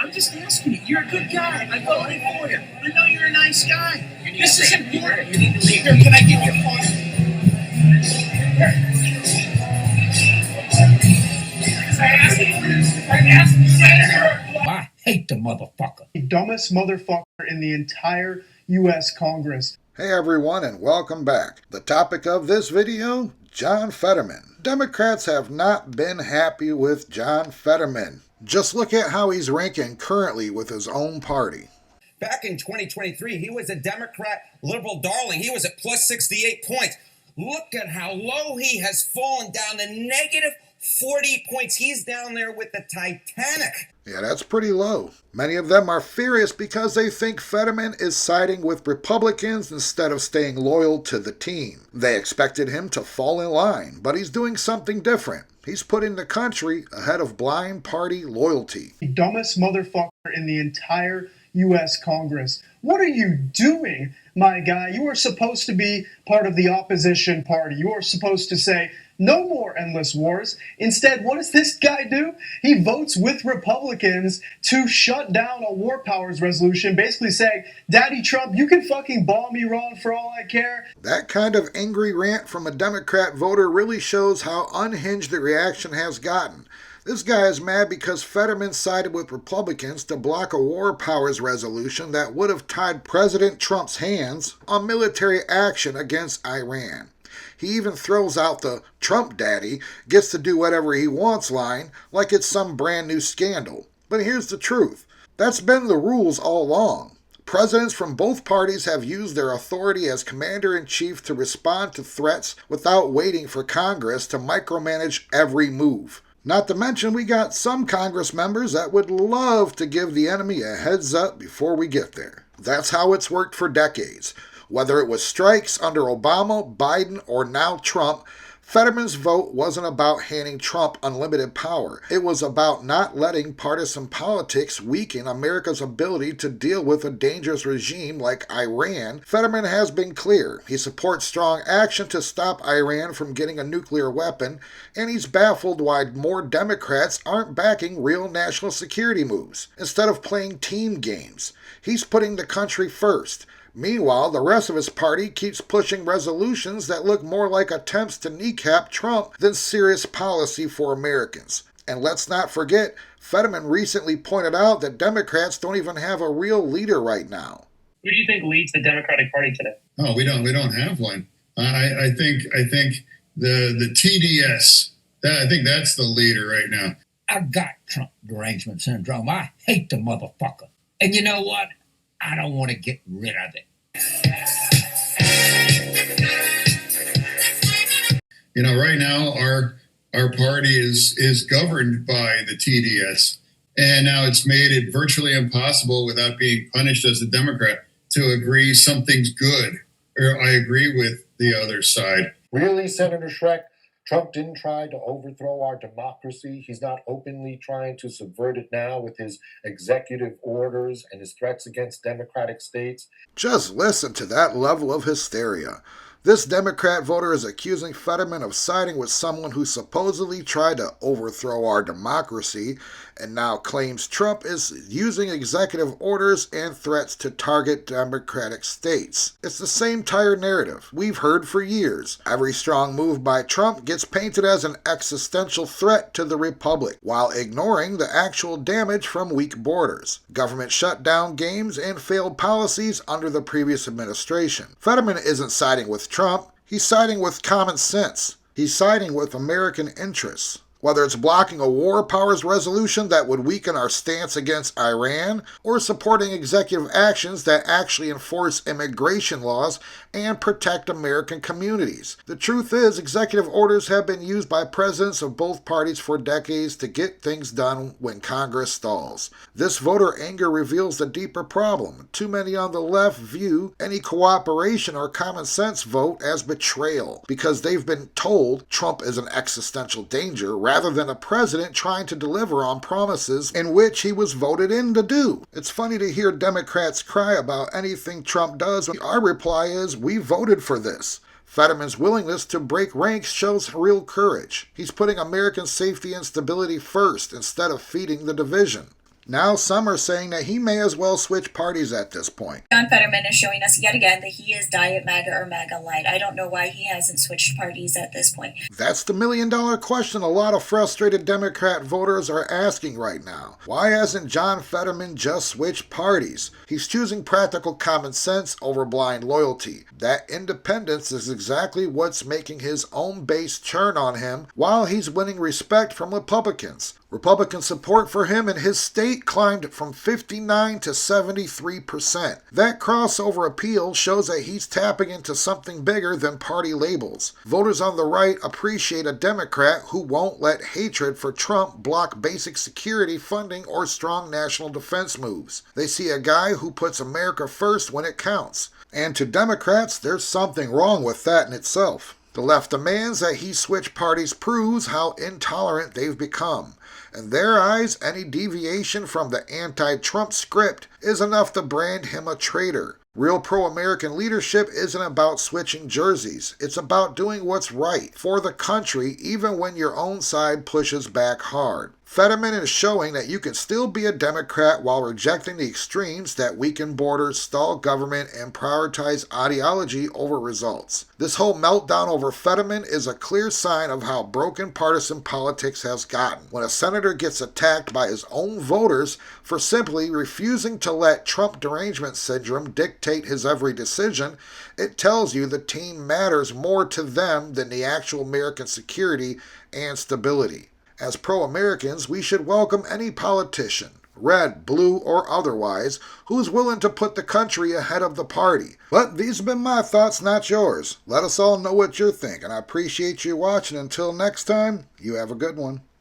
I'm just asking you. You're a good guy. I voted for you. I know you're a nice guy. This is important. You need to leave. Here, can I give you a phone? I hate the motherfucker. The dumbest motherfucker in the entire U.S. Congress. Hey everyone, and welcome back. The topic of this video, John Fetterman. Democrats have not been happy with John Fetterman. Just look at how he's ranking currently with his own party. Back in 2023, he was a Democrat liberal darling. He was at plus 68 points. Look at how low he has fallen down to negative 40 points. He's down there with the Titanic. Yeah, that's pretty low. Many of them are furious because they think Fetterman is siding with Republicans instead of staying loyal to the team. They expected him to fall in line, but he's doing something different. He's putting the country ahead of blind party loyalty. The dumbest motherfucker in the entire U.S. Congress. What are you doing, my guy? You are supposed to be part of the opposition party. You are supposed to say, no more endless wars. Instead, what does this guy do? He votes with Republicans to shut down a war powers resolution, basically saying, Daddy Trump, you can fucking bomb Iran for all I care. That kind of angry rant from a Democrat voter really shows how unhinged the reaction has gotten. This guy is mad because Fetterman sided with Republicans to block a war powers resolution that would have tied President Trump's hands on military action against Iran. He even throws out the Trump daddy gets to do whatever he wants line like it's some brand new scandal. But here's the truth. That's been the rules all along. Presidents from both parties have used their authority as commander-in-chief to respond to threats without waiting for Congress to micromanage every move. Not to mention, we got some Congress members that would love to give the enemy a heads up before we get there. That's how it's worked for decades. Whether it was strikes under Obama, Biden, or now Trump, Fetterman's vote wasn't about handing Trump unlimited power. It was about not letting partisan politics weaken America's ability to deal with a dangerous regime like Iran. Fetterman has been clear. He supports strong action to stop Iran from getting a nuclear weapon, and he's baffled why more Democrats aren't backing real national security moves. Instead of playing team games, he's putting the country first. Meanwhile, the rest of his party keeps pushing resolutions that look more like attempts to kneecap Trump than serious policy for Americans. And let's not forget, Fetterman recently pointed out that Democrats don't even have a real leader right now. Who do you think leads the Democratic Party today? Oh, we don't have one. I think the TDS. I think that's the leader right now. I got Trump Derangement Syndrome. I hate the motherfucker. And you know what? I don't want to get rid of it. You know, right now our party is governed by the TDS, and now it's made it virtually impossible without being punished as a Democrat to agree something's good, or I agree with the other side. Really, Senator Schreck? Trump didn't try to overthrow our democracy. He's not openly trying to subvert it now with his executive orders and his threats against democratic states. Just listen to that level of hysteria. This Democrat voter is accusing Fetterman of siding with someone who supposedly tried to overthrow our democracy and now claims Trump is using executive orders and threats to target democratic states. It's the same tired narrative we've heard for years. Every strong move by Trump gets painted as an existential threat to the republic, while ignoring the actual damage from weak borders, government shutdown games, and failed policies under the previous administration. Fetterman isn't siding with Trump, he's siding with common sense. He's siding with American interests. Whether it's blocking a war powers resolution that would weaken our stance against Iran, or supporting executive actions that actually enforce immigration laws and protect American communities. The truth is, executive orders have been used by presidents of both parties for decades to get things done when Congress stalls. This voter anger reveals the deeper problem. Too many on the left view any cooperation or common sense vote as betrayal, because they've been told Trump is an existential danger rather than a president trying to deliver on promises in which he was voted in to do. It's funny to hear Democrats cry about anything Trump does. Our reply is, we voted for this. Fetterman's willingness to break ranks shows real courage. He's putting American safety and stability first instead of feeding the division. Now some are saying that he may as well switch parties at this point. John Fetterman is showing us yet again that he is Diet MAGA or MAGA Light. I don't know why he hasn't switched parties at this point. That's the million-dollar question a lot of frustrated Democrat voters are asking right now. Why hasn't John Fetterman just switched parties? He's choosing practical common sense over blind loyalty. That independence is exactly what's making his own base turn on him while he's winning respect from Republicans. Republican support for him in his state climbed from 59 to 73%. That crossover appeal shows that he's tapping into something bigger than party labels. Voters on the right appreciate a Democrat who won't let hatred for Trump block basic security funding or strong national defense moves. They see a guy who puts America first when it counts. And to Democrats, there's something wrong with that in itself. The left demands that he switch parties proves how intolerant they've become. In their eyes, any deviation from the anti-Trump script is enough to brand him a traitor. Real pro-American leadership isn't about switching jerseys. It's about doing what's right for the country even when your own side pushes back hard. Fetterman is showing that you can still be a Democrat while rejecting the extremes that weaken borders, stall government, and prioritize ideology over results. This whole meltdown over Fetterman is a clear sign of how broken partisan politics has gotten. When a senator gets attacked by his own voters for simply refusing to let Trump Derangement Syndrome dictate his every decision, it tells you the team matters more to them than the actual American security and stability. As pro-Americans, we should welcome any politician, red, blue, or otherwise, who's willing to put the country ahead of the party. But these have been my thoughts, not yours. Let us all know what you're thinking. I appreciate you watching. Until next time, you have a good one.